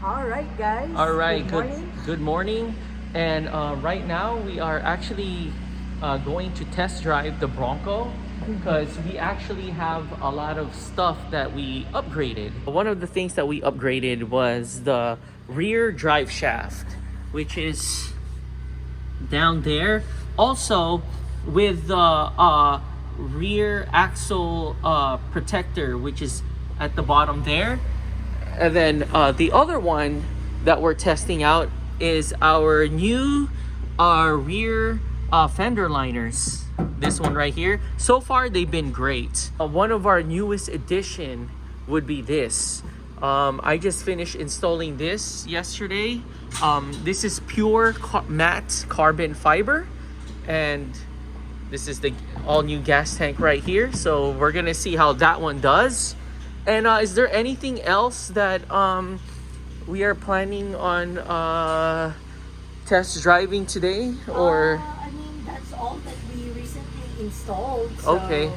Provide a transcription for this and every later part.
All right, guys. All right, Good morning. good morning. And right now we are actually going to test drive the Bronco because we actually have a lot of stuff that we upgraded. One of the things that we upgraded was the rear drive shaft, which is down there. Also, with the rear axle protector, which is at the bottom there. And then the other one that we're testing out is our new rear fender liners. This one right here. So far, they've been great. One of our newest addition would be this. I just finished installing this yesterday. This is pure matte carbon fiber, and this is the all new gas tank right here. So we're gonna see how that one does. And is there anything else that we are planning on test driving today, or? I mean, that's all that we recently installed. So, Okay.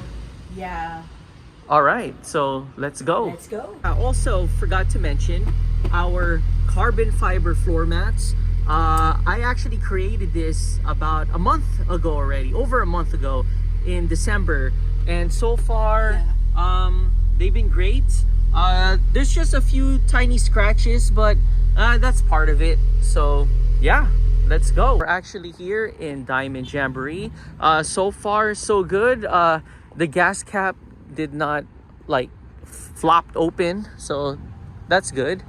Yeah. All right, so let's go. Let's go. I also forgot to mention our carbon fiber floor mats. I actually created this about a month ago already, over a month ago in December. And so far, they've been great. There's just a few tiny scratches, but that's part of it. So yeah, let's go. We're actually here in Diamond Jamboree. So far, so good. The gas cap did not like flopped open, so that's good.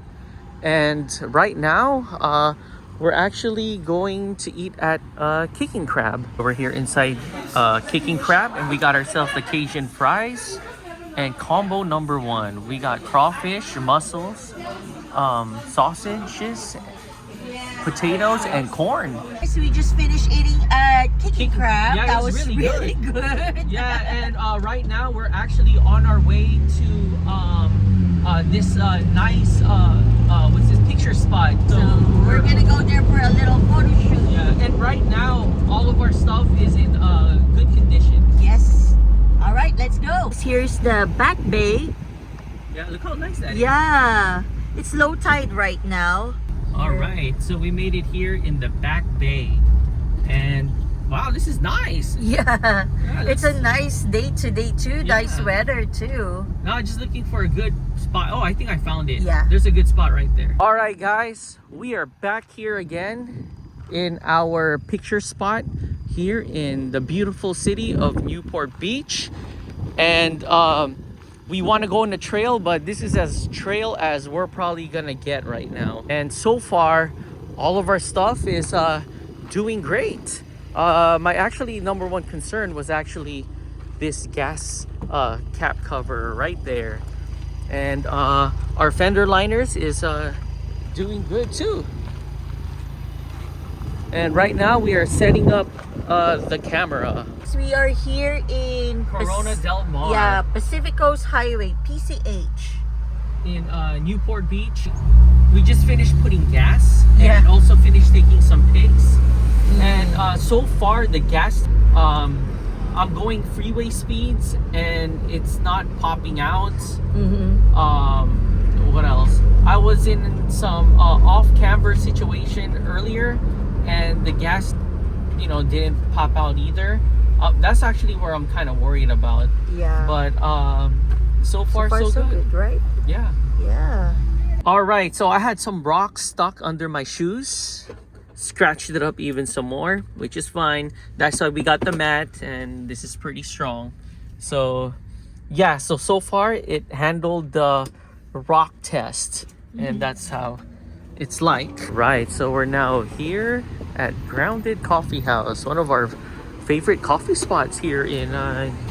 And right now we're actually going to eat at Kicking Crab. We're here inside Kicking Crab, and we got ourselves the Cajun fries and combo number one. We got crawfish, mussels, sausages, potatoes, and corn. So we just finished eating at Kicking Crab. Yeah, that it was was really good. Yeah, and right now we're actually on our way to this nice what's this picture spot. So we're gonna go there for a little photo shoot. Yeah, and right now all of our stuff is in good condition. Yes. All right, let's go. Here's the back bay. Yeah, look how nice that is. Yeah, it's low tide right now. All right, so we made it here in the back bay, and wow, this is nice. Yeah, it's a nice day today too. Nice weather too. Now just looking for a good spot. Oh, I think I found it. Yeah, there's a good spot right there. All right, guys, we are back here again in our picture spot here in the beautiful city of Newport Beach, and we want to go on the trail, but this is as trail as we're probably gonna get right now. And so far, all of our stuff is doing great. My actually number one concern was actually this gas cap cover right there. And our fender liners is doing good too. And right now we are setting up the camera. So we are here in Corona Del Mar. Yeah, Pacific Coast Highway, PCH. In Newport Beach. We just finished putting gas and Yeah. also finished taking some pics. And so far the gas, I'm going freeway speeds and it's not popping out. What else? I was in some off-camber situation earlier, and the gas, didn't pop out either. That's actually where I'm kind of worried about. Yeah. But so far so good. right? Yeah. Yeah. All right, so I had some rocks stuck under my shoes. Scratched it up even some more, which is fine. That's why we got the mat, and this is pretty strong. So yeah, so far it handled the rock test, and that's how it's like. Right, so we're now here at Grounded Coffee House, one of our favorite coffee spots here in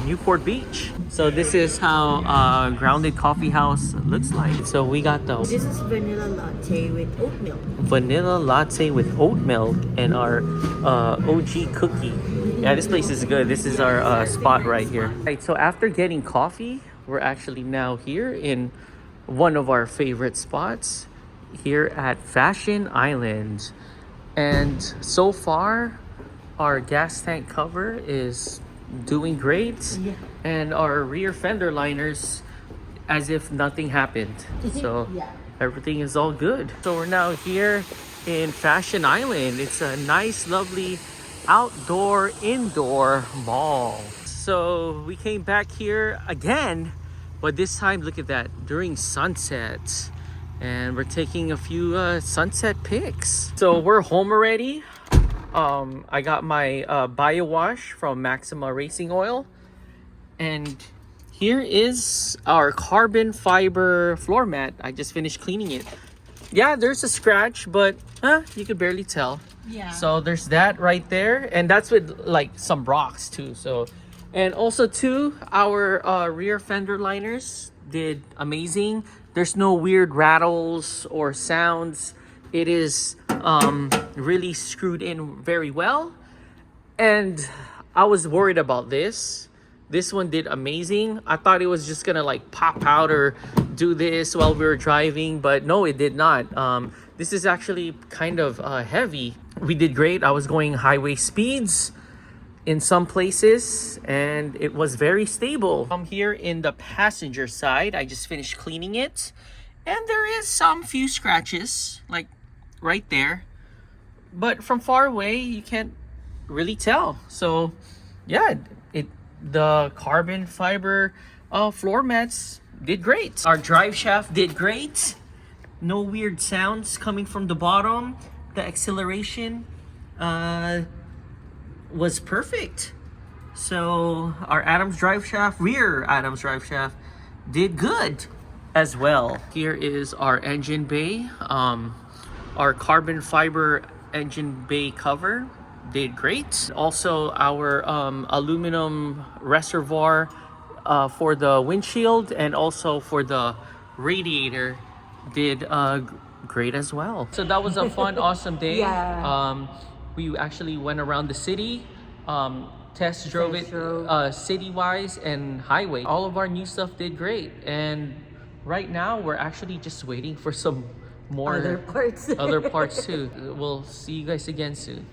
Newport Beach. So this is how Grounded Coffee House looks like. So we got the This is vanilla latte with oat milk. vanilla latte with oat milk and our OG cookie. Yeah, this place is good. This is our spot right here. Right, so after getting coffee, we're actually now here in one of our favorite spots here at Fashion Island. And so far, our gas tank cover is doing great, and our rear fender liners as if nothing happened. So Yeah. everything is all good. So we're now here in Fashion Island. It's a nice, lovely outdoor, indoor mall. So we came back here again, but this time, look at that, during sunset. And we're taking a few sunset pics. So we're home already. I got my bio wash from Maxima Racing Oil. And here is our carbon fiber floor mat. I just finished cleaning it. Yeah, there's a scratch, but you could barely tell. Yeah. So there's that right there. And that's with like some rocks too. So, and also too, our rear fender liners did amazing. There's no weird rattles or sounds. It is really screwed in very well. And I was worried about this. This one did amazing. I thought it was just gonna like pop out or do this while we were driving, but no, it did not. This is actually kind of heavy. We did great. I was going highway speeds in some places and it was very stable. I'm here in the passenger side. I just finished cleaning it and there is some few scratches like right there, but from far away you can't really tell. So yeah, the carbon fiber floor mats did great. Our drive shaft did great. No weird sounds coming from the bottom. The acceleration was perfect. So our Adams drive shaft, rear Adams drive shaft, did good as well. Here is our engine bay. Our carbon fiber engine bay cover did great. Also our aluminum reservoir for the windshield and also for the radiator did great as well. So that was a fun, awesome day. Yeah. We actually went around the city, test drove it city-wise and highway. All of our new stuff did great. And right now we're actually just waiting for some more other parts too. We'll see you guys again soon.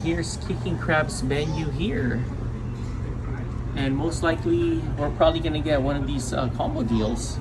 Here's Kicking Crab's menu here. And most likely, we're probably gonna get one of these combo deals.